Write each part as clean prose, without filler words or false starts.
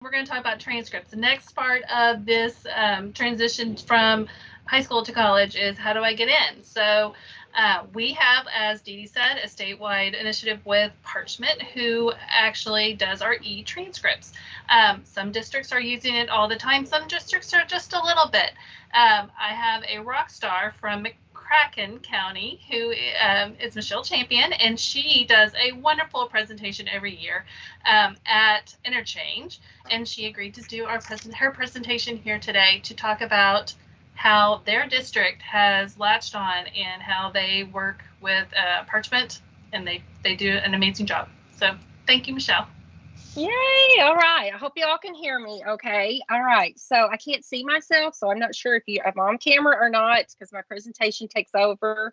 we're going to talk about transcripts. The next part of this transition from high school to college is how do I get in? So we have, as Dee Dee said, a statewide initiative with Parchment, who actually does our eTranscripts. Some districts are using it all the time. Some districts are just a little bit. I have a rock star from McCracken County who is Michelle Champion, and she does a wonderful presentation every year at Interchange, and she agreed to do her presentation here today to talk about how their district has latched on and how they work with Parchment, and they do an amazing job. So thank you, Michelle. Yay! All right. I hope you all can hear me okay. All right. So I can't see myself, so I'm not sure if I'm on camera or not because my presentation takes over.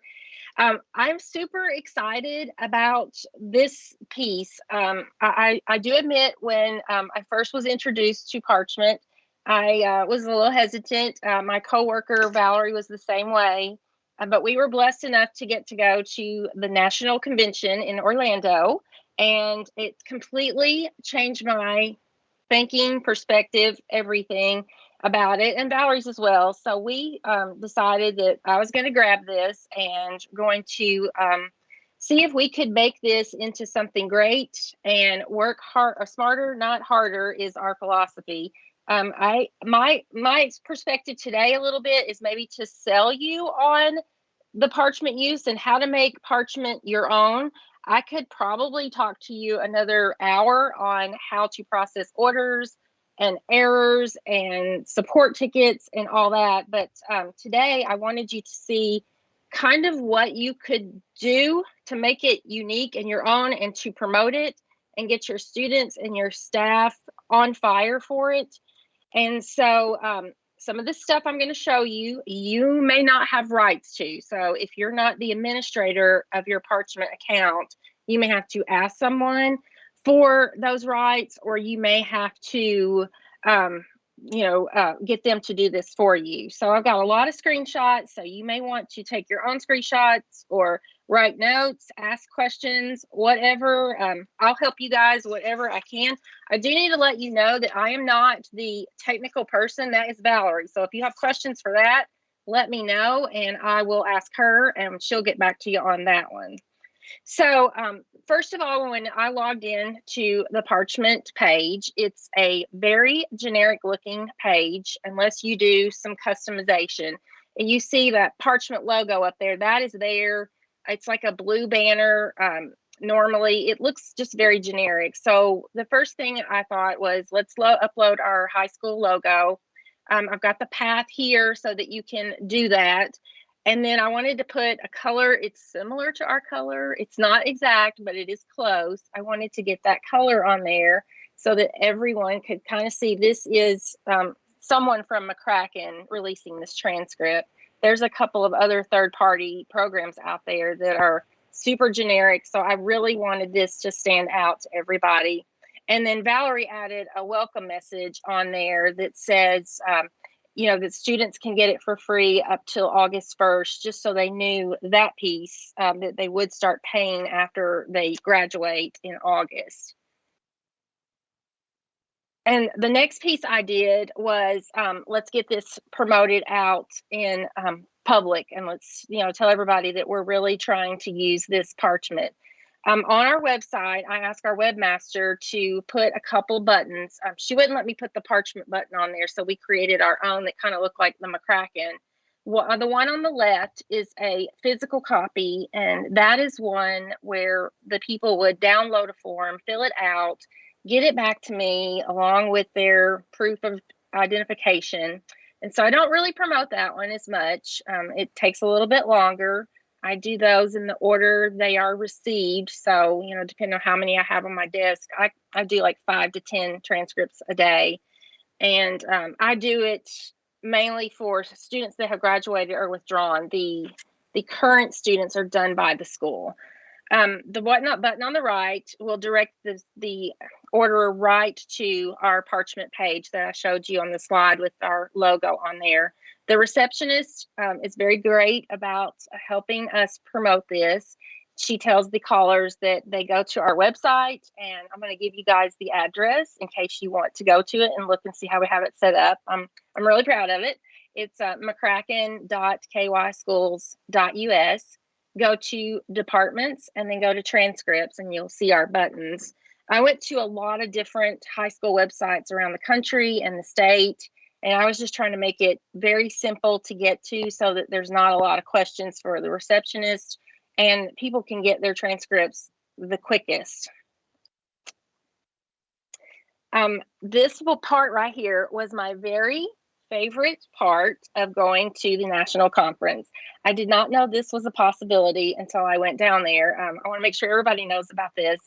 I'm super excited about this piece. I do admit when I first was introduced to Parchment, I was a little hesitant. My coworker Valerie was the same way, but we were blessed enough to get to go to the National Convention in Orlando, and it completely changed my thinking, perspective, everything about it, and Valerie's as well. So we decided that I was going to grab this and going to see if we could make this into something great and work hard, or smarter, not harder, is our philosophy. My perspective today a little bit is maybe to sell you on the Parchment use and how to make Parchment your own. I could probably talk to you another hour on how to process orders and errors and support tickets and all that. But today I wanted you to see kind of what you could do to make it unique and your own and to promote it and get your students and your staff on fire for it. And so some of the stuff I'm going to show you, you may not have rights to. So if you're not the administrator of your Parchment account, you may have to ask someone for those rights, or you may have to, get them to do this for you. So I've got a lot of screenshots. So you may want to take your own screenshots or write notes, ask questions, whatever. I'll help you guys, whatever I can. I do need to let you know that I am not the technical person. That is Valerie. So if you have questions for that, let me know and I will ask her and she'll get back to you on that one. So first of all, when I logged in to the Parchment page, it's a very generic looking page unless you do some customization. And you see that Parchment logo up there, that is there. It's like a blue banner. Normally, it looks just very generic. So the first thing I thought was, let's upload our high school logo. I've got the path here so that you can do that. And then I wanted to put a color. It's similar to our color. It's not exact, but it is close. I wanted to get that color on there so that everyone could kind of see this is someone from McCracken releasing this transcript. There's a couple of other third-party programs out there that are super generic. So I really wanted this to stand out to everybody. And then Valerie added a welcome message on there that says, that students can get it for free up till August 1st, just so they knew that piece, that they would start paying after they graduate in August. And the next piece I did was, let's get this promoted out in public, and let's, tell everybody that we're really trying to use this Parchment. On our website, I asked our webmaster to put a couple buttons. She wouldn't let me put the Parchment button on there, so we created our own that kind of looked like the McCracken. Well, the one on the left is a physical copy, and that is one where the people would download a form, fill it out, get it back to me along with their proof of identification. And so I don't really promote that one as much. It takes a little bit longer. I do those in the order they are received. So, depending on how many I have on my desk, I do like 5 to 10 transcripts a day. And I do it mainly for students that have graduated or withdrawn. The current students are done by the school. The whatnot button on the right will direct the orderer right to our Parchment page that I showed you on the slide with our logo on there. The receptionist is very great about helping us promote this. she tells the callers that they go to our website, and I'm going to give you guys the address in case you want to go to it and look and see how we have it set up. I'm really proud of it. It's mccracken.kyschools.us. Go to departments and then go to transcripts, and you'll see our buttons. I went to a lot of different high school websites around the country and the state, and I was just trying to make it very simple to get to so that there's not a lot of questions for the receptionist, and people can get their transcripts the quickest. This part right here was my very favorite part of going to the national conference. I did not know this was a possibility until I went down there. I want to make sure everybody knows about this.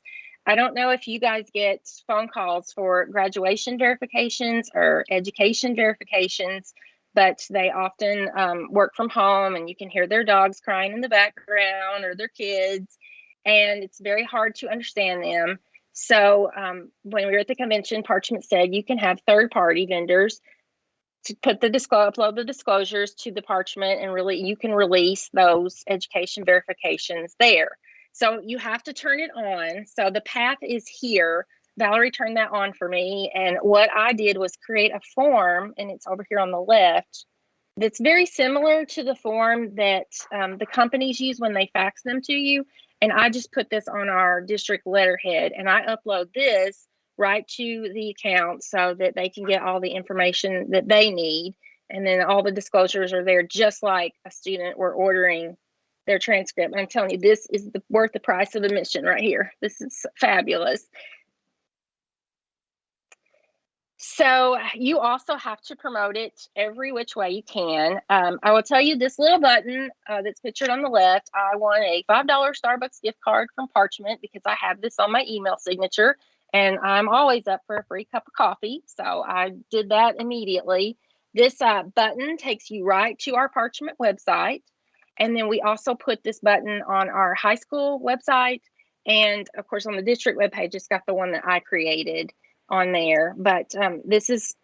I don't know if you guys get phone calls for graduation verifications or education verifications, but they often work from home, and you can hear their dogs crying in the background or their kids, and it's very hard to understand them. So when we were at the convention, Parchment said you can have third-party vendors to put the upload the disclosures to the Parchment, and really you can release those education verifications there. So you have to turn it on. So the path is here. Valerie turned that on for me. And what I did was create a form, and it's over here on the left, that's very similar to the form that the companies use when they fax them to you. And I just put this on our district letterhead, and I upload this right to the account so that they can get all the information that they need. And then all the disclosures are there, just like a student were ordering their transcript. And I'm telling you, this is worth the price of admission right here. This is fabulous. So you also have to promote it every which way you can. I will tell you, this little button that's pictured on the left, I won a $5 Starbucks gift card from Parchment because I have this on my email signature, and I'm always up for a free cup of coffee. So I did that immediately. This button takes you right to our Parchment website. And then we also put this button on our high school website. And of course, on the district webpage, it's got the one that I created on there. But this is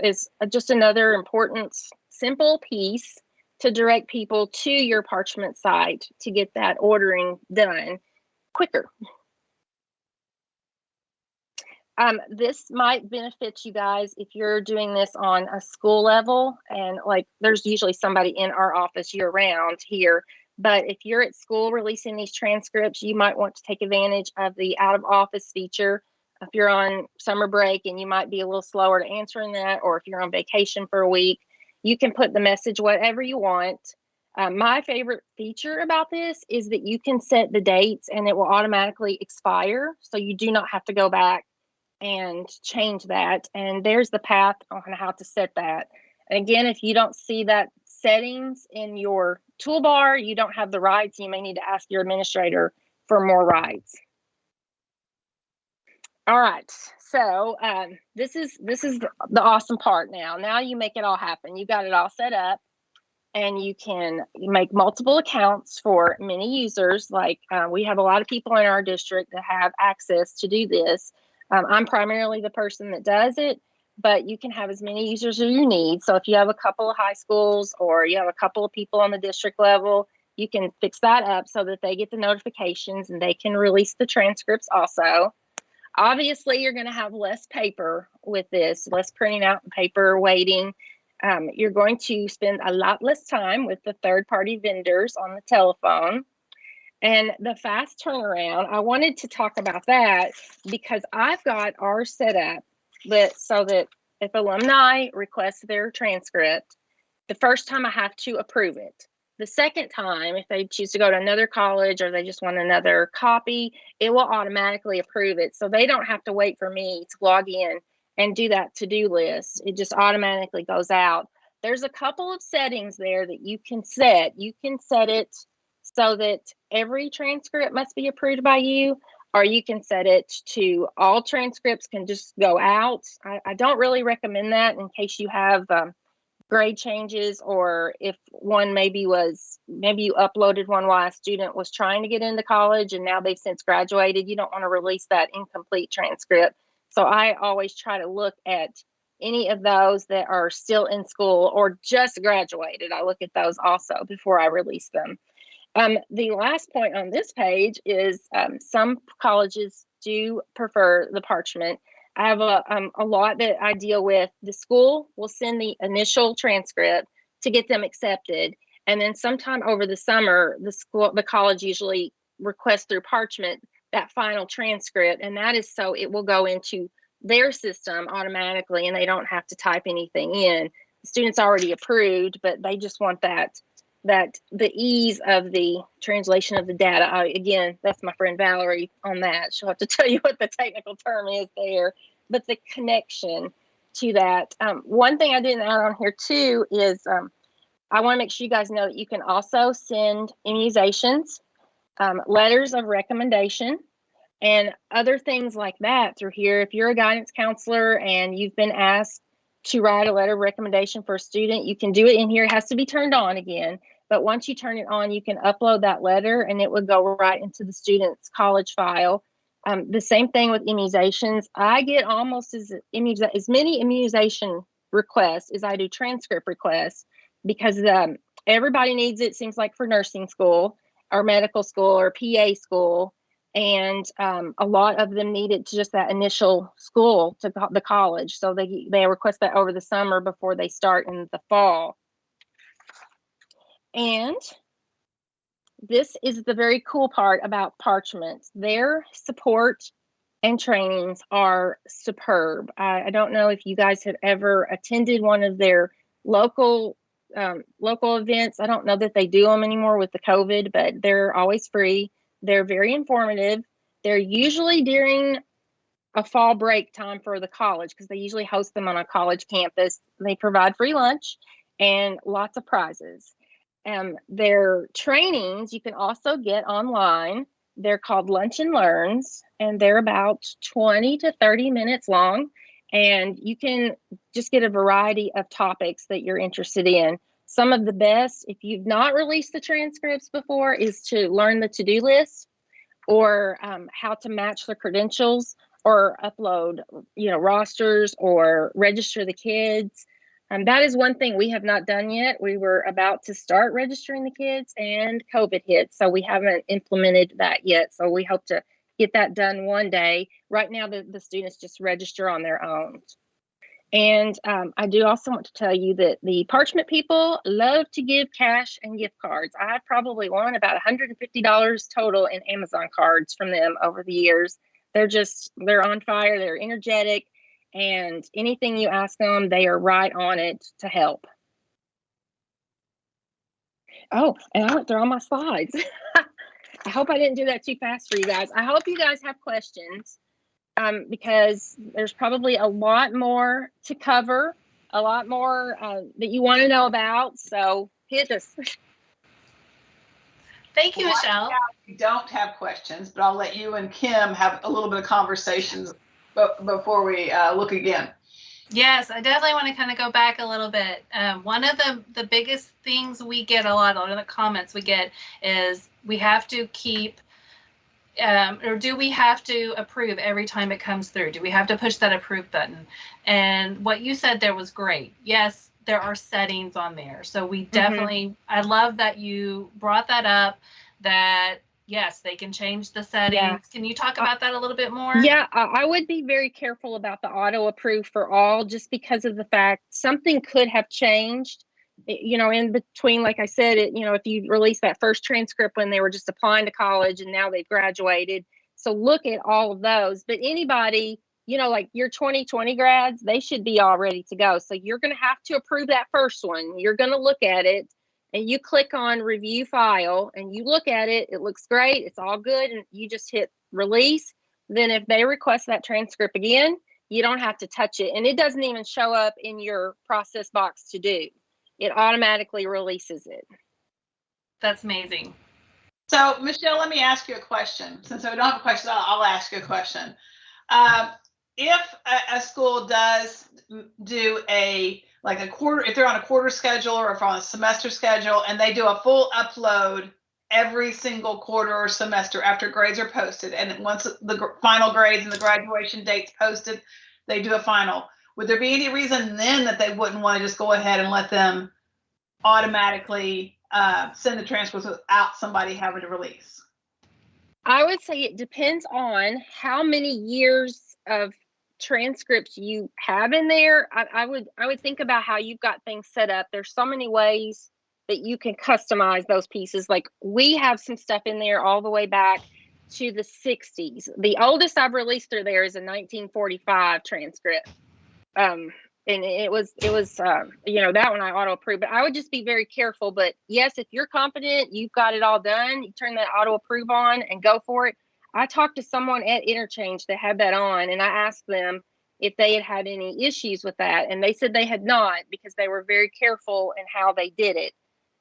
just another important, simple piece to direct people to your Parchment site to get that ordering done quicker. This might benefit you guys if you're doing this on a school level, and like there's usually somebody in our office year round here. But if you're at school releasing these transcripts, you might want to take advantage of the out of office feature. If you're on summer break and you might be a little slower to answering that, or if you're on vacation for a week, you can put the message whatever you want. My favorite feature about this is that you can set the dates and it will automatically expire. So you do not have to go back and change that. And there's the path on how to set that. And again, if you don't see that settings in your toolbar, you don't have the rights. You may need to ask your administrator for more rights. All right, so this is the awesome part now. Now you make it all happen. You got it all set up, and you can make multiple accounts for many users. Like we have a lot of people in our district that have access to do this. I'm primarily the person that does it, but you can have as many users as you need. So if you have a couple of high schools or you have a couple of people on the district level, you can fix that up so that they get the notifications and they can release the transcripts also. Obviously, you're going to have less paper with this, less printing out paper, waiting. You're going to spend a lot less time with the third-party vendors on the telephone. And the fast turnaround, I wanted to talk about that because I've got ours set up so that if alumni request their transcript, the first time I have to approve it. The second time, if they choose to go to another college or they just want another copy, it will automatically approve it. So they don't have to wait for me to log in and do that to-do list. It just automatically goes out. There's a couple of settings there that you can set. You can set it so that every transcript must be approved by you, or you can set it to all transcripts can just go out. I don't really recommend that in case you have grade changes, or if one maybe you uploaded one while a student was trying to get into college and now they've since graduated. You don't want to release that incomplete transcript. So I always try to look at any of those that are still in school or just graduated. I look at those also before I release them. The last point on this page is some colleges do prefer the parchment. I have a lot that I deal with. The school will send the initial transcript to get them accepted. And then sometime over the summer, the college usually requests through parchment that final transcript. And that is so it will go into their system automatically and they don't have to type anything in. The student's already approved, but they just want that the ease of the translation of the data. Again, that's my friend Valerie on that. She'll have to tell you what the technical term is there, but the connection to that. One thing I didn't add on here too is I want to make sure you guys know that you can also send immunizations, letters of recommendation, and other things like that through here. If you're a guidance counselor and you've been asked to write a letter of recommendation for a student, you can do it in here. It has to be turned on again. But once you turn it on, you can upload that letter and it would go right into the student's college file. The same thing with immunizations. I get almost as many immunization requests as I do transcript requests because everybody needs it, seems like, for nursing school or medical school or PA school. And a lot of them need it to just that initial school to the college. So they request that over the summer before they start in the fall. And this is the very cool part about Parchment. Their support and trainings are superb. I don't know if you guys have ever attended one of their local events. I don't know that they do them anymore with the COVID, but they're always free. They're very informative. They're usually during a fall break time for the college because they usually host them on a college campus. They provide free lunch and lots of prizes. Their trainings you can also get online. They're called Lunch and Learns, and they're about 20 to 30 minutes long. And you can just get a variety of topics that you're interested in. Some of the best, if you've not released the transcripts before, is to learn the to-do list or how to match the credentials or upload, rosters or register the kids. That is one thing we have not done yet. We were about to start registering the kids and COVID hit, so we haven't implemented that yet. So we hope to get that done one day. Right now, the students just register on their own. And I do also want to tell you that the Parchment people love to give cash and gift cards. I've probably won about $150 total in Amazon cards from them over the years. They're on fire, they're energetic, and anything you ask them, they are right on it to help. Oh, and I went through all my slides. I hope I didn't do that too fast for you guys. I hope you guys have questions. Because there's probably a lot more to cover, a lot more that you want to know about. So hit us. Thank you, Michelle. We don't have questions, but I'll let you and Kim have a little bit of conversations before we look again. Yes, I definitely want to kind of go back a little bit. One of the biggest things we get a lot of the comments we get is we have to keep or do we have to approve every time it comes through? Do we have to push that approve button? And what you said there was great. Yes, there are settings on there. So we definitely, I love that you brought that up, that yes, they can change the settings. Yeah. Can you talk about that a little bit more? Yeah, I would be very careful about the auto approve for all, just because of the fact something could have changed. In between, like I said, if you release that first transcript when they were just applying to college and now they've graduated. So look at all of those. But anybody, like your 2020 grads, they should be all ready to go. So you're going to have to approve that first one. You're going to look at it and you click on review file and you look at it. It looks great. It's all good. And you just hit release. Then if they request that transcript again, you don't have to touch it. And it doesn't even show up in your process box to do. It automatically releases it. That's amazing. So, Michelle, let me ask you a question. Since I don't have a question, I'll ask you a question. If a school does do a quarter, if they're on a quarter schedule or if on a semester schedule, and they do a full upload every single quarter or semester after grades are posted, and once the final grades and the graduation dates posted, they do a final. Would there be any reason then that they wouldn't want to just go ahead and let them automatically send the transcripts without somebody having to release? I would say it depends on how many years of transcripts you have in there. I would think about how you've got things set up. There's so many ways that you can customize those pieces. Like we have some stuff in there all the way back to the 60s. The oldest I've released through there is a 1945 transcript. And it was you know, that one I auto approve, but I would just be very careful. But yes, if you're confident you've got it all done, you turn that auto approve on and go for it. I talked to someone at Interchange that had that on, and I asked them if they had any issues with that, and they said they had not, because they were very careful in how they did it.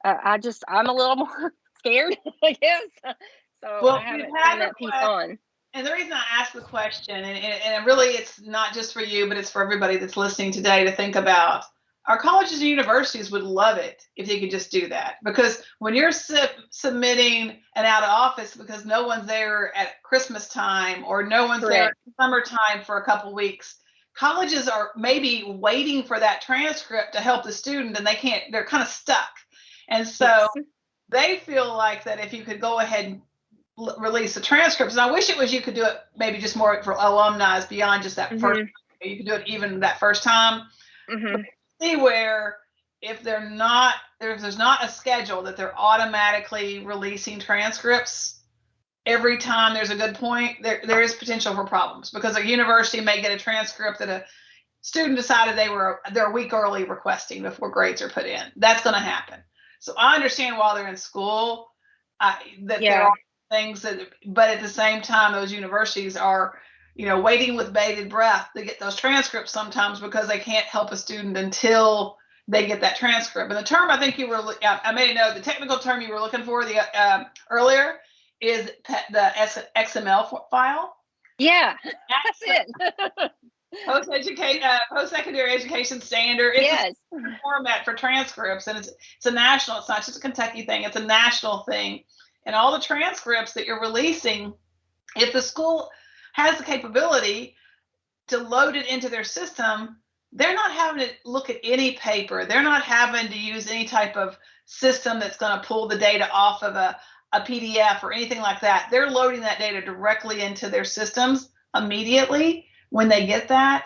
I'm a little more scared, I guess. So Well, I haven't turned that piece on. And the reason I asked the question, and really it's not just for you, but it's for everybody that's listening today to think about, our colleges and universities would love it if you could just do that. Because when you're submitting an out of office because no one's there at Christmas time or no one's there at summertime for a couple weeks, colleges are maybe waiting for that transcript to help the student, and they're kind of stuck. And so they feel like that if you could go ahead and release the transcripts, and I wish it was you could do it maybe just more for alumni beyond just that first. You could do it even that first time. See where if there's not a schedule that they're automatically releasing transcripts every time there's a good point, there is potential for problems, because a university may get a transcript that a student decided they're a week early requesting before grades are put in. That's going to happen. So I understand while they're in school there are things but at the same time, those universities are, you know, waiting with bated breath to get those transcripts sometimes, because they can't help a student until they get that transcript. And the term I think I made a note, the technical term you were looking for earlier is the XML file. Yeah, that's it. Post-secondary education standard. It's a format for transcripts, and it's a national. It's not just a Kentucky thing. It's a national thing. And all the transcripts that you're releasing, if the school has the capability to load it into their system, they're not having to look at any paper. They're not having to use any type of system that's going to pull the data off of a PDF or anything like that. They're loading that data directly into their systems immediately when they get that.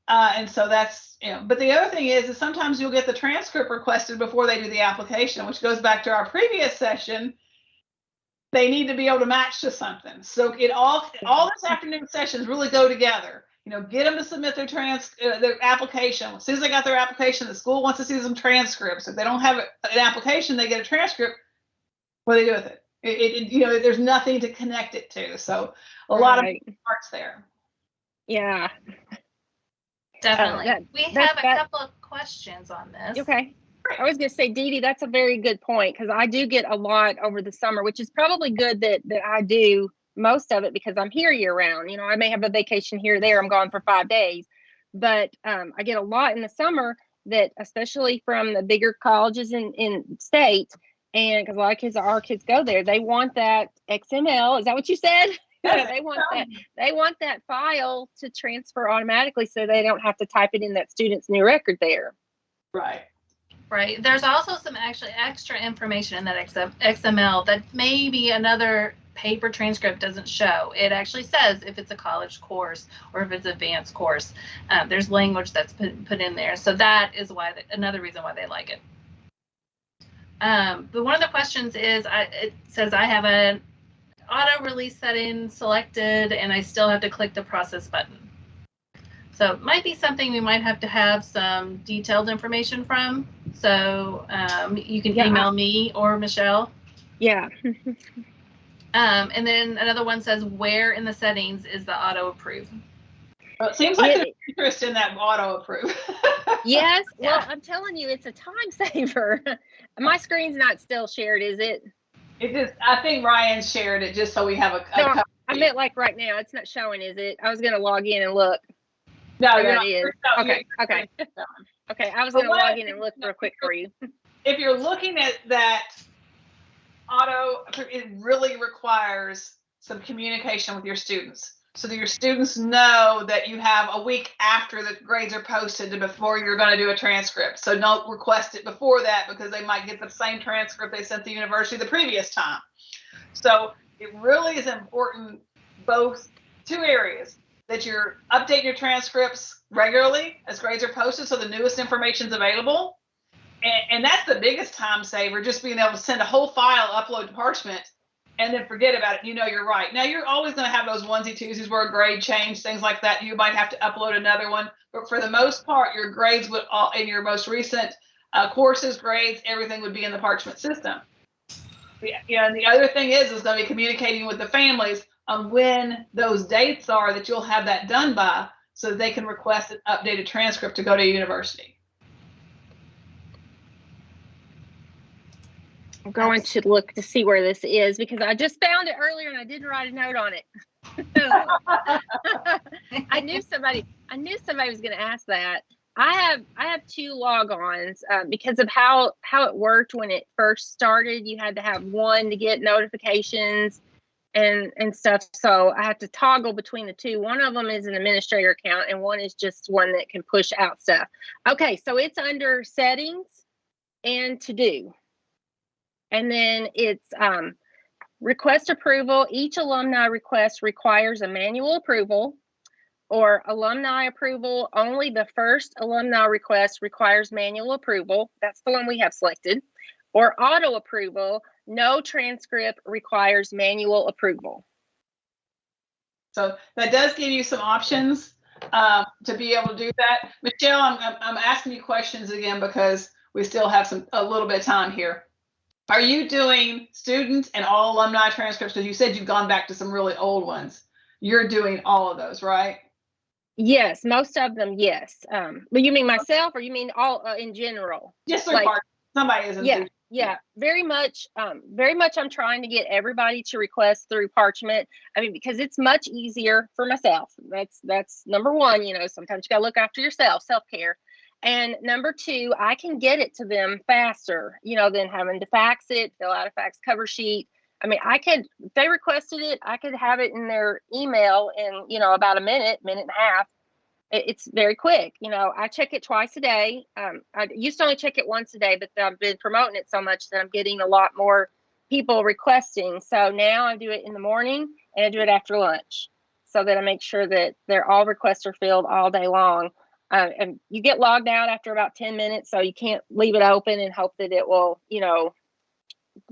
And so that's, you know, but the other thing is sometimes you'll get the transcript requested before they do the application, which goes back to our previous session. They need to be able to match to something. So all this afternoon sessions really go together. You know, get them to submit their application. As soon as they got their application, the school wants to see some transcripts. If they don't have an application, they get a transcript. What do they do with it? You know, there's nothing to connect it to. So a lot of parts there. Yeah. Definitely. We have a couple of questions on this. Okay. I was going to say, Dee Dee, that's a very good point, because I do get a lot over the summer, which is probably good that I do most of it, because I'm here year round. You know, I may have a vacation here or there. I'm gone for 5 days, but I get a lot in the summer that, especially from the bigger colleges in state, and because a lot of our kids go there, they want that XML. Is that what you said? They want that file to transfer automatically, so they don't have to type it in that student's new record there. Right. There's also some actually extra information in that XML that maybe another paper transcript doesn't show. It actually says if it's a college course or if it's an advanced course. There's language that's put in there. So that is another reason why they like it. But one of the questions is, it says I have an auto release setting selected and I still have to click the process button. So it might be something we might have to have some detailed information from. So you can email me or Michelle. Yeah. And then another one says, where in the settings is the auto approve? Well, it seems like there's interest in that auto approve. Yes. Well, I'm telling you, it's a time saver. My screen's not still shared, is it? It is. I think Ryan shared it just so we have a no, I meant like right now. It's not showing, is it? I was going to log in and look. No, that is. Okay. Okay. I was going to log in and look real quick for you. If you're looking at that auto, it really requires some communication with your students. so that your students know that you have a week after the grades are posted to before you're going to do a transcript. So don't request it before that, because they might get the same transcript they sent the university the previous time. So it really is important, both two areas, that you're updating your transcripts regularly as grades are posted so the newest information is available. And that's the biggest time saver, just being able to send a whole file, upload to Parchment, and then forget about it. You know you're right. Now, you're always going to have those onesie-twosies where a grade change, things like that. You might have to upload another one. But for the most part, your grades would all, in your most recent courses, grades, everything would be in the Parchment system. Yeah, and the other thing is going to be communicating with the families on when those dates are that you'll have that done by, so that they can request an updated transcript to go to university. I'm going to look to see where this is, because I just found it earlier and I didn't write a note on it. I knew somebody was going to ask that. I have two logons because of how it worked when it first started. You had to have one to get notifications and stuff. So I have to toggle between the two. One of them is an administrator account, and one is just one that can push out stuff. Okay, so it's under settings and to do. And then it's request approval. Each alumni request requires a manual approval, or alumni approval. Only the first alumni request requires manual approval. That's the one we have selected. Or auto approval. No transcript requires manual approval. So that does give you some options to be able to do that. Michelle, I'm asking you questions again because we still have a little bit of time here. Are you doing student and all alumni transcripts? Because you said you've gone back to some really old ones. You're doing all of those, right? Yes, most of them, yes. But you mean myself, or you mean all in general? Just through Parchment. Somebody isn't. Yeah, very much. I'm trying to get everybody to request through Parchment. I mean, because it's much easier for myself. That's number one. You know, sometimes you gotta look after yourself, self-care. And number two, I can get it to them faster, you know, than having to fax it, fill out a fax cover sheet. I mean, if they requested it, I could have it in their email in, you know, about a minute and a half. It's very quick. You know, I check it twice a day. I used to only check it once a day, but I've been promoting it so much that I'm getting a lot more people requesting. So now I do it in the morning and I do it after lunch, so that I make sure that all requests are filled all day long. And you get logged out after about 10 minutes, so you can't leave it open and hope that it will, you know,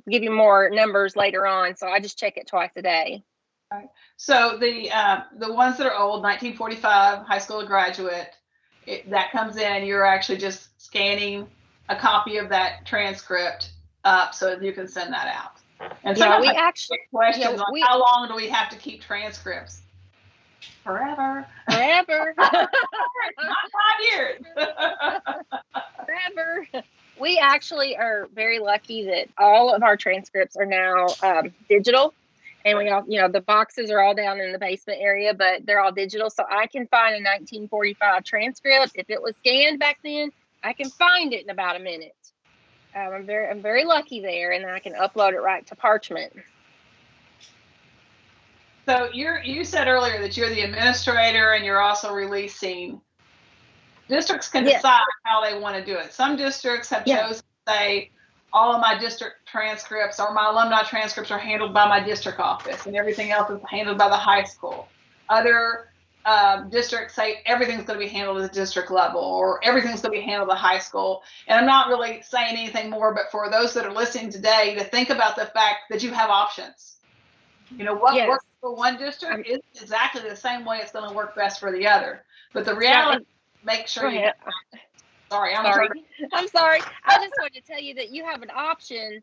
give you more numbers later on. So I just check it twice a day. Right. So the ones that are old, 1945, high school graduate, that comes in, you're actually just scanning a copy of that transcript up so you can send that out. And yeah, we actually questions on how long do we have to keep transcripts? Forever. Not 5 years. Forever. We actually are very lucky that all of our transcripts are now digital. And we all, you know, the boxes are all down in the basement area, but they're all digital. So I can find a 1945 transcript. If it was scanned back then, I can find it in about a minute. I'm very lucky there, and then I can upload it right to Parchment. So you said earlier that you're the administrator and you're also releasing. Districts can decide how they want to do it. Some districts have chosen to say, all of my district transcripts or my alumni transcripts are handled by my district office, and everything else is handled by the high school. Other districts say everything's going to be handled at the district level, or everything's going to be handled at the high school. And I'm not really saying anything more, but for those that are listening today, to think about the fact that you have options. You know, what works for one district isn't exactly the same way it's going to work best for the other. But the reality, make sure you. Sorry. I'm sorry. I just wanted to tell you that you have an option.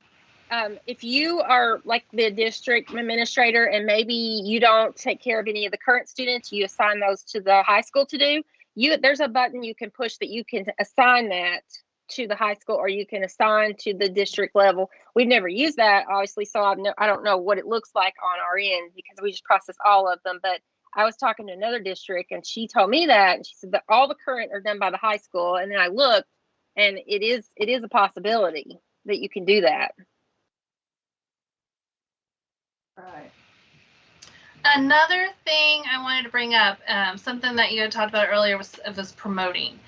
If you are like the district administrator and maybe you don't take care of any of the current students, you assign those to the high school to do. There's a button you can push that you can assign that to the high school, or you can assign to the district level. We've never used that, obviously, so I don't know what it looks like on our end because we just process all of them. But I was talking to another district and she told me that, and she said that all the current are done by the high school. And then I looked, and it is a possibility that you can do that. Right. Another thing I wanted to bring up, something that you had talked about earlier was promoting.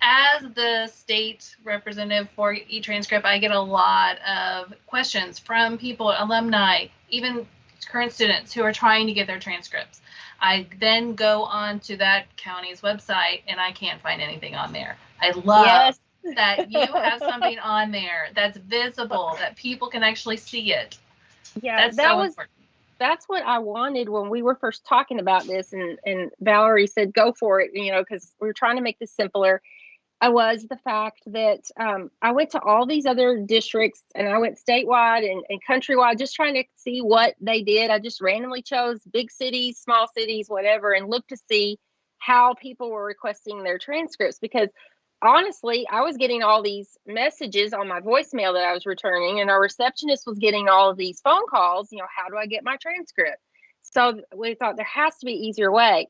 As the state representative for eTranscript, I get a lot of questions from people, alumni, even current students who are trying to get their transcripts. I then go on to that county's website and I can't find anything on there. I love that you have something on there that's visible, that people can actually see it. Yeah, that's what I wanted when we were first talking about this, and Valerie said, go for it, because we were trying to make this simpler. Was the fact that I went to all these other districts, and I went statewide and countrywide, just trying to see what they did. I just randomly chose big cities, small cities, whatever, and looked to see how people were requesting their transcripts, because honestly, I was getting all these messages on my voicemail that I was returning, and our receptionist was getting all of these phone calls, how do I get my transcript? So we thought there has to be an easier way.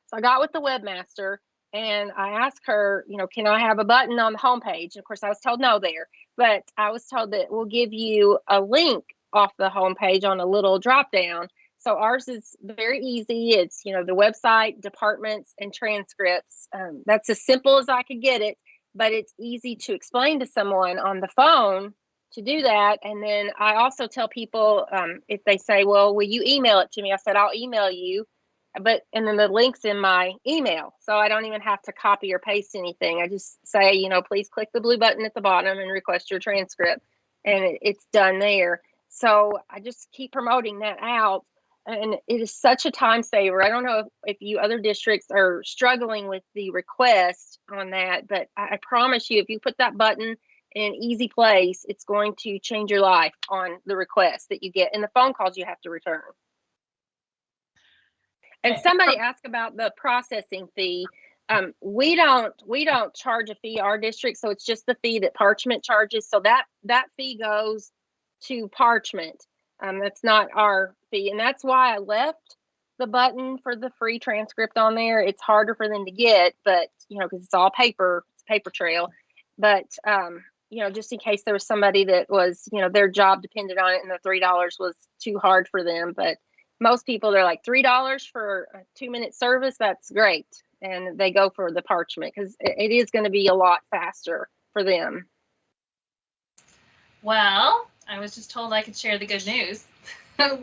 So I got with the webmaster and I asked her, can I have a button on the homepage? And of course, I was told no there, but I was told that we'll give you a link off the homepage on a little drop down. So ours is very easy. It's, the website, departments, and transcripts. That's as simple as I could get it, but it's easy to explain to someone on the phone to do that. And then I also tell people, if they say, well, will you email it to me? I said, I'll email you. And then the link's in my email. So I don't even have to copy or paste anything. I just say, please click the blue button at the bottom and request your transcript. And it's done there. So I just keep promoting that out. And it is such a time saver. I don't know if you other districts are struggling with the request on that, but I promise you, if you put that button in an easy place, it's going to change your life on the request that you get and the phone calls you have to return. And somebody asked about the processing fee. We don't charge a fee our district, so it's just the fee that Parchment charges. So that fee goes to Parchment. That's not our fee, and that's why I left the button for the free transcript on there. It's harder for them to get, but because it's all paper, it's a paper trail. But just in case there was somebody that was their job depended on it, and the $3 was too hard for them, but most people, they're like $3 for a 2-minute service. That's great. And they go for the Parchment because it is going to be a lot faster for them. Well, I was just told I could share the good news.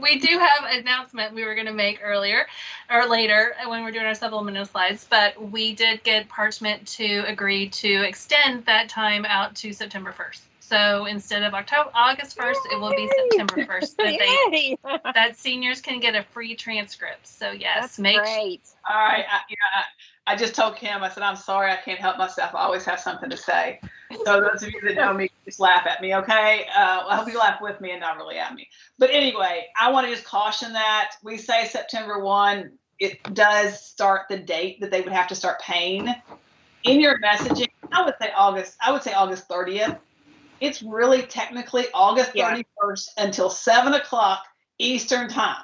We do have an announcement we were going to make earlier or later when we're doing our supplemental slides, but we did get Parchment to agree to extend that time out to September 1st. So instead of August 1st, it will be September 1st that seniors can get a free transcript. So yes, that's great. All right. I just told Kim, I said, I'm sorry, I can't help myself. I always have something to say. So those of you that know me, just laugh at me, okay? I hope you laugh with me and not really at me. But anyway, I want to just caution that we say September 1, it does start the date that they would have to start paying. In your messaging, I would say August 30th. It's really technically August 31st until 7 o'clock Eastern time.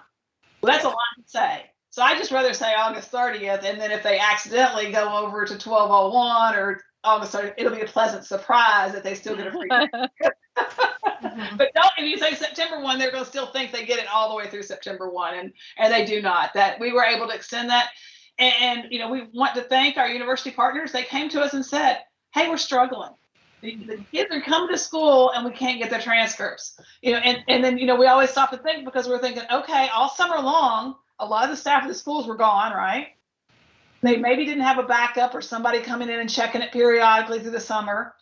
Well, that's a lot to say. So I just rather say August 30th, and then if they accidentally go over to 12:01 or August 30th, it'll be a pleasant surprise that they still get a free But if you say September 1, they're going to still think they get it all the way through September 1, and they do not. That we were able to extend that. And we want to thank our university partners. They came to us and said, hey, we're struggling. The kids are coming to school and we can't get their transcripts. And then we always stop to think because we're thinking, okay, all summer long, a lot of the staff at the schools were gone, right? They maybe didn't have a backup or somebody coming in and checking it periodically through the summer.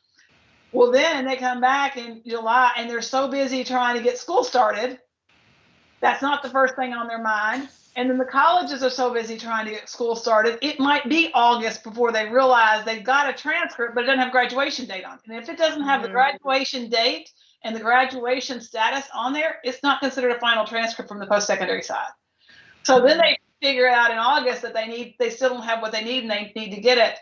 Well, then they come back in July and they're so busy trying to get school started. That's not the first thing on their mind. And then the colleges are so busy trying to get school started, it might be August before they realize they've got a transcript, but it doesn't have graduation date on it. And if it doesn't have the graduation date and the graduation status on there, it's not considered a final transcript from the post-secondary side. So then they figure out in August that they still don't have what they need and they need to get it.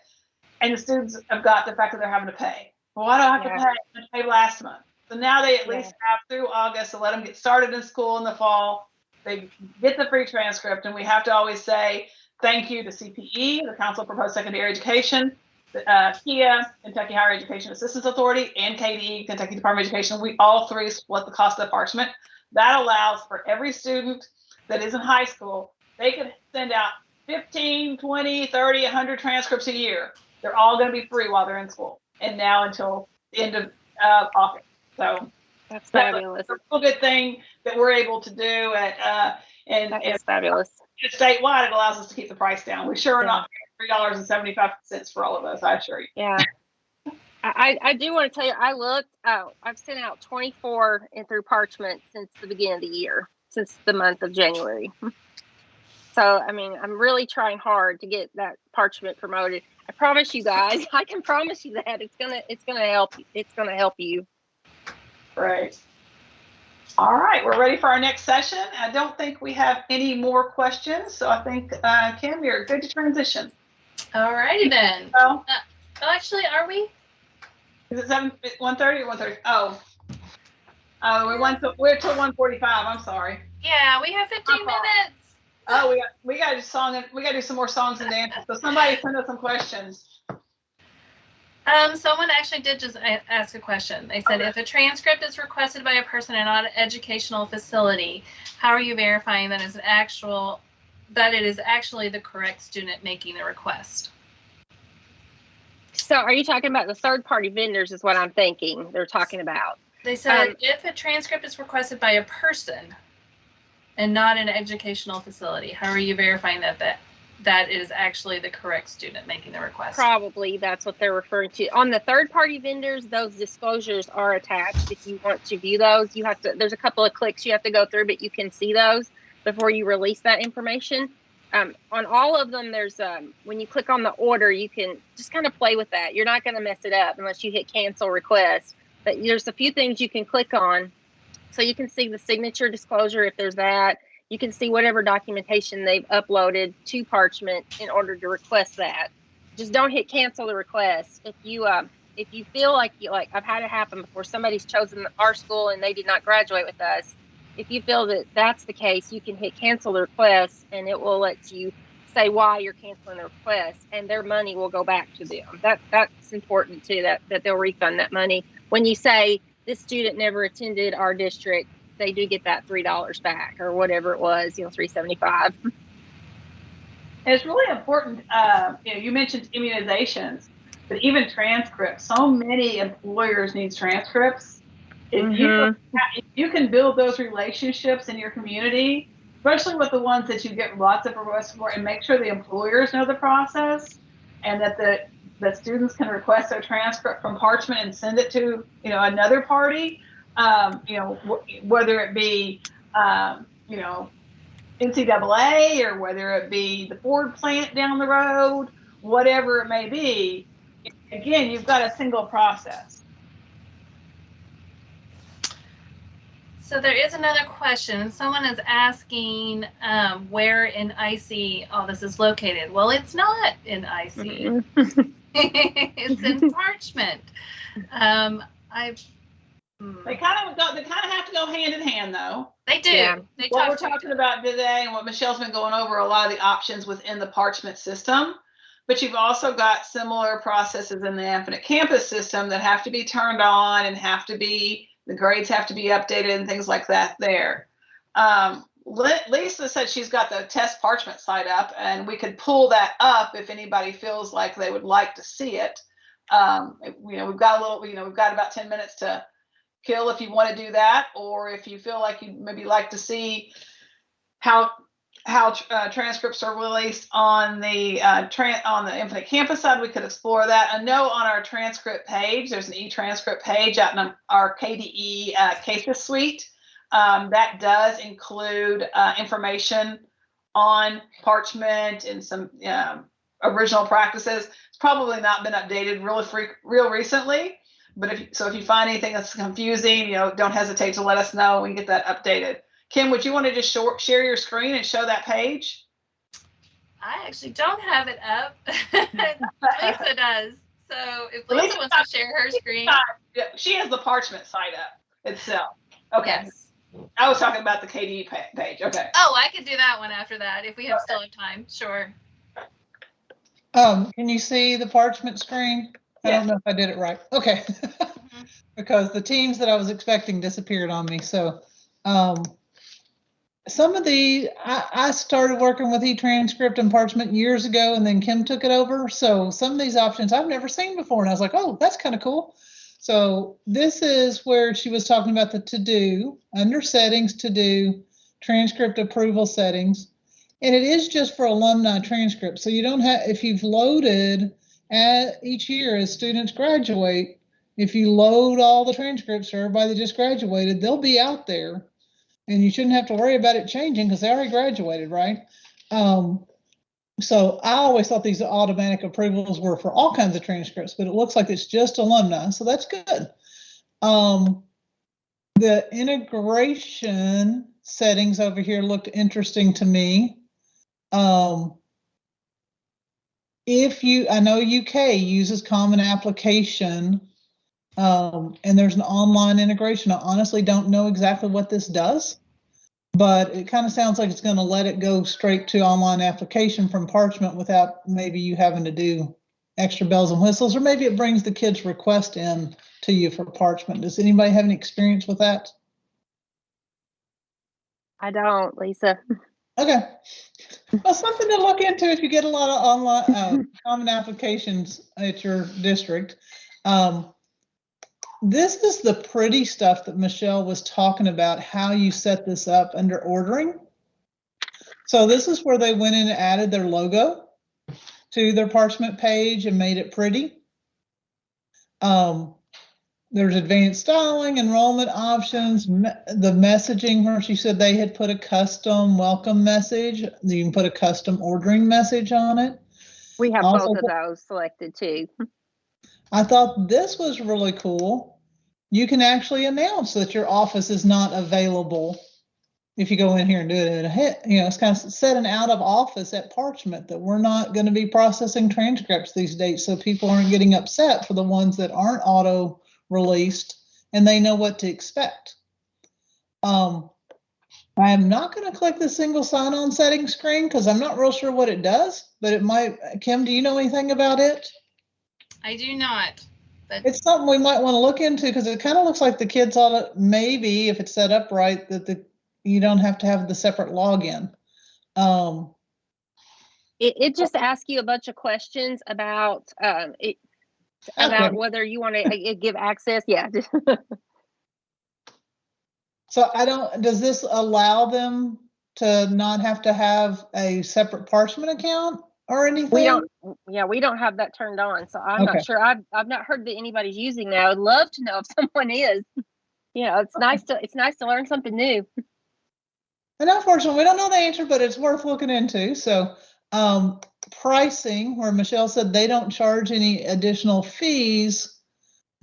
And the students have got the fact that they're having to pay. Well, why do I have to pay? I paid last month. So now they at least have through August to let them get started in school in the fall. They get the free transcript, and we have to always say thank you to CPE, the Council for Post-Secondary Education, KIA, Kentucky Higher Education Assistance Authority, and KDE, Kentucky Department of Education. We all three split the cost of the Parchment. That allows for every student that is in high school, they could send out 15, 20, 30, 100 transcripts a year. They're all going to be free while they're in school, and now until the end of August. So that's fabulous. That's a real good thing that we're able to do and fabulous. Statewide, it allows us to keep the price down. We sure are not paying $3.75 for all of those, I assure you. Yeah. I do want to tell you, I've sent out 24 in through Parchment since the beginning of the year, since the month of January. So, I mean, I'm really trying hard to get that Parchment promoted. I promise you guys, I can promise you that it's gonna help you. It's gonna help you. Great. All right, we're ready for our next session. I don't think we have any more questions, so I think Kim, you're good to transition. All righty then. So, actually, are we? Is it 1:30 or 1:30? Oh, we're till 1:45. I'm sorry. Yeah, we have 15 minutes. Oh, we got to do song. We got to do some more songs and dances. So somebody send us some questions. Someone actually did just ask a question. They said, if a transcript is requested by a person in an educational facility, how are you verifying that it is actually the correct student making the request? So are you talking about the third-party vendors is what I'm thinking they're talking about. They said if a transcript is requested by a person and not an educational facility, how are you verifying that is actually the correct student making the request? Probably that's what they're referring to. On the third-party vendors, those disclosures are attached. If you want to view those, there's a couple of clicks you have to go through, but you can see those before you release that information. On all of them, there's when you click on the order, you can just kind of play with that. You're not going to mess it up unless you hit cancel request. But there's a few things you can click on. So you can see the signature disclosure if there's that. You can see whatever documentation they've uploaded to Parchment in order to request that. Just don't hit cancel the request. If you feel like I've had it happen before, somebody's chosen our school and they did not graduate with us. If you feel that that's the case, you can hit cancel the request and it will let you say why you're canceling the request, and their money will go back to them. That's important too, that they'll refund that money. When you say this student never attended our district, they do get that $3 back or whatever it was, $3.75. And it's really important. You mentioned immunizations, but even transcripts. So many employers need transcripts. If you can build those relationships in your community, especially with the ones that you get lots of requests for, and make sure the employers know the process, and that the students can request their transcript from Parchment and send it to another party. Whether it be NCAA or whether it be the Ford plant down the road, whatever it may be. Again, you've got a single process. So there is another question. Someone is asking where in IC all this is located. Well, it's not in IC. It's in Parchment. They kind of have to go hand in hand, though. They do. Yeah. What we're talking about today, and what Michelle's been going over, a lot of the options within the Parchment system. But you've also got similar processes in the Infinite Campus system that have to be turned on and the grades have to be updated and things like that there. Lisa said she's got the test Parchment site up, and we could pull that up if anybody feels like they would like to see it. We've got about 10 minutes to kill if you want to do that, or if you feel like you'd maybe like to see how transcripts are released on the Infinite Campus side, we could explore that. I know on our transcript page, there's an eTranscript page out in our KDE KSIS suite that does include information on Parchment and some original practices. It's probably not been updated real recently, but if you find anything that's confusing, don't hesitate to let us know. We can get that updated. Kim, would you want to just share your screen and show that page? I actually don't have it up. Lisa does. So if Lisa wants to share her screen. She has the Parchment site up itself. Okay. Yes. I was talking about the KDE page. Okay. Oh, I could do that one after that if we still have time. Sure. Can you see the Parchment screen? I don't know if I did it right. Okay. Because the teams that I was expecting disappeared on me. So some of I started working with eTranscript and Parchment years ago, and then Kim took it over. So some of these options I've never seen before, and I was like, oh, that's kind of cool. So this is where she was talking about the to-do, under settings, to-do, transcript approval settings. And it is just for alumni transcripts. So you don't have, if you've loaded each year as students graduate, if you load all the transcripts for everybody that just graduated, they'll be out there. And you shouldn't have to worry about it changing because they already graduated, right? So I always thought these automatic approvals were for all kinds of transcripts, but it looks like it's just alumni, so that's good. The integration settings over here looked interesting to me. I know UK uses Common Application, and there's an online integration. I honestly don't know exactly what this does, but it kind of sounds like it's going to let it go straight to online application from Parchment without maybe you having to do extra bells and whistles, or maybe it brings the kid's request in to you for Parchment. Does anybody have any experience with that? I don't, Lisa. Okay. Well, something to look into if you get a lot of online common applications at your district. This is the pretty stuff that Michelle was talking about, how you set this up under ordering. So this is where they went in and added their logo to their Parchment page and made it pretty. There's advanced styling, enrollment options, the messaging where she said they had put a custom welcome message. You can put a custom ordering message on it. We have also both of those selected too. I thought this was really cool. You can actually announce that your office is not available if you go in here and do it. It's kind of set an out of office at Parchment that we're not going to be processing transcripts these days, so people aren't getting upset for the ones that aren't auto released and they know what to expect. I am not going to click the single sign-on setting screen because I'm not real sure what it does, but it might. Kim, do you know anything about it? I do not. But it's something we might want to look into because it kind of looks like the kids ought to, maybe if it's set up right, that you don't have to have the separate login. It just asks you a bunch of questions about about whether you want to give access. Yeah. So does this allow them to not have to have a separate Parchment account or anything? We don't have that turned on. So I'm not sure. I've not heard that anybody's using that. I would love to know if someone is. It's nice to learn something new. And unfortunately, we don't know the answer, but it's worth looking into. So pricing, where Michelle said they don't charge any additional fees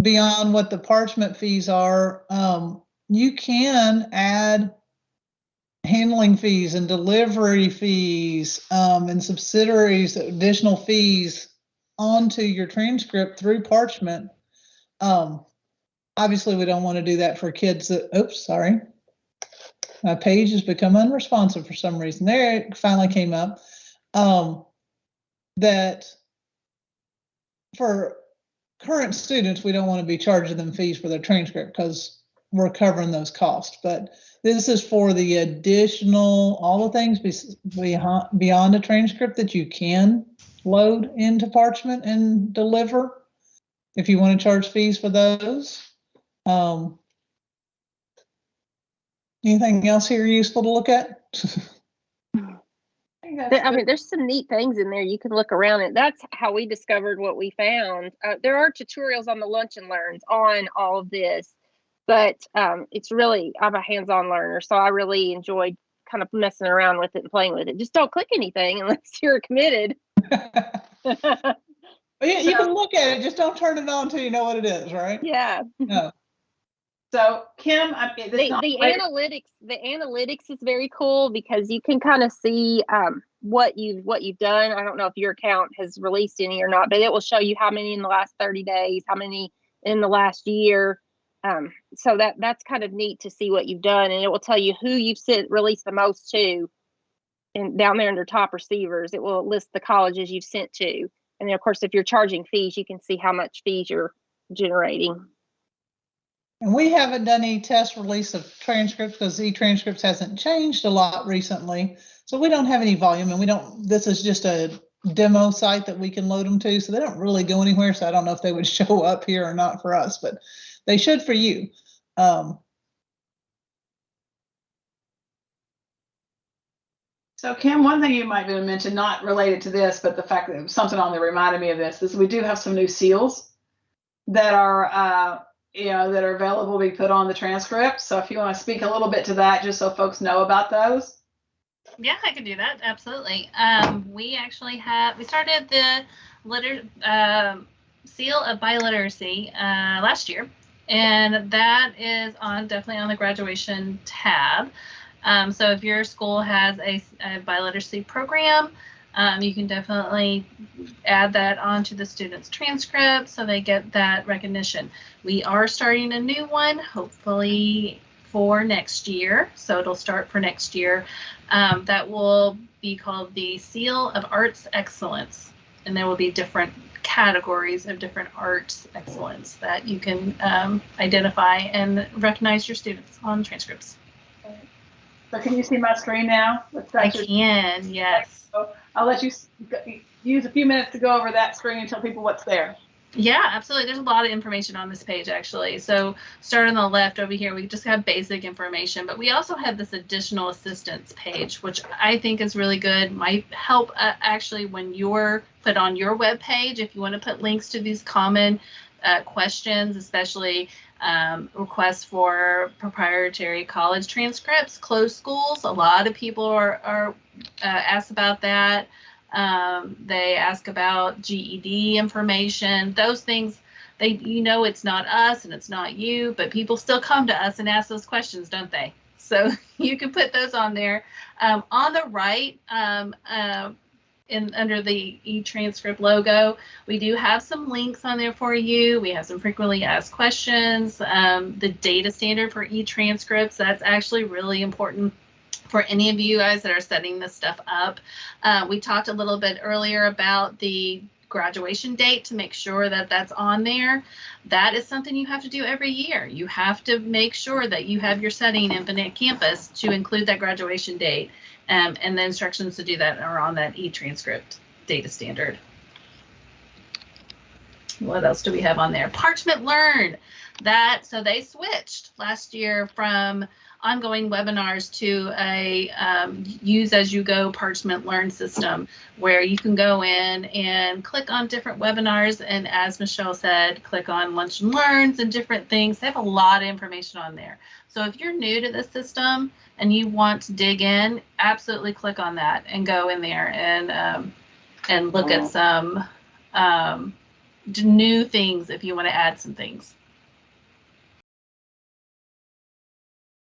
beyond what the Parchment fees are. You can add handling fees and delivery fees and subsidiaries, additional fees onto your transcript through Parchment. Obviously, we don't want to do that for kids that, oops, sorry. My page has become unresponsive for some reason. There it finally came up. That for current students, we don't want to be charging them fees for their transcript because we're covering those costs. But this is for the additional, all the things beyond a transcript that you can load into Parchment and deliver. If you want to charge fees for those. Anything else here useful to look at? I mean, there's some neat things in there. You can look around it. That's how we discovered what we found. There are tutorials on the Lunch and Learns on all of this, but it's really, I'm a hands-on learner, so I really enjoyed kind of messing around with it and playing with it. Just don't click anything unless you're committed. You can look at it, just don't turn it on until you know what it is, right? Yeah. No. So Kim, the analytics is very cool because you can kind of see what you've done. I don't know if your account has released any or not, but it will show you how many in the last 30 days, how many in the last year. So that's kind of neat to see what you've done, and it will tell you who you've released the most to. And down there under top receivers, it will list the colleges you've sent to. And then of course, if you're charging fees, you can see how much fees you're generating. And we haven't done any test release of transcripts because eTranscripts hasn't changed a lot recently. So we don't have any volume, and this is just a demo site that we can load them to. So they don't really go anywhere. So I don't know if they would show up here or not for us, but they should for you. So Kim, one thing you might be able to mention, not related to this, but the fact that something on there reminded me of this, is we do have some new seals that are, that are available to be put on the transcript. So if you want to speak a little bit to that, just so folks know about those. Yeah, I can do that. Absolutely. We actually we started the seal of biliteracy last year, and that is definitely on the graduation tab. So if your school has a biliteracy program, you can definitely add that onto the students' transcript so they get that recognition. We are starting a new one, hopefully for next year. So it'll start for next year. That will be called the Seal of Arts Excellence. And there will be different categories of different arts excellence that you can identify and recognize your students on transcripts. So can you see my screen now? I can, yes. So I'll let you use a few minutes to go over that screen and tell people what's there. Yeah, absolutely. There's a lot of information on this page, actually. So start on the left over here, we just have basic information, but we also have this additional assistance page, which I think is really good. Might help actually when you're put on your web page, if you want to put links to these common questions, especially requests for proprietary college transcripts, closed schools. A lot of people are asked about that. They ask about GED information, those things. It's not us and it's not you, but people still come to us and ask those questions, don't they? So you can put those on there. On the right, under the eTranscript logo, we do have some links on there for you. We have some frequently asked questions, the data standard for eTranscripts. That's actually really important for any of you guys that are setting this stuff up. We talked a little bit earlier about the graduation date to make sure that that's on there. That is something you have to do every year. You have to make sure that you have your setting in Infinite Campus to include that graduation date. And the instructions to do that are on that eTranscript data standard. What else do we have on there? Parchment Learn. So they switched last year from ongoing webinars to a use-as-you-go Parchment Learn system where you can go in and click on different webinars, and as Michelle said, click on Lunch and Learns and different things. They have a lot of information on there. So if you're new to the system and you want to dig in, absolutely click on that and go in there and look at some new things if you want to add some things.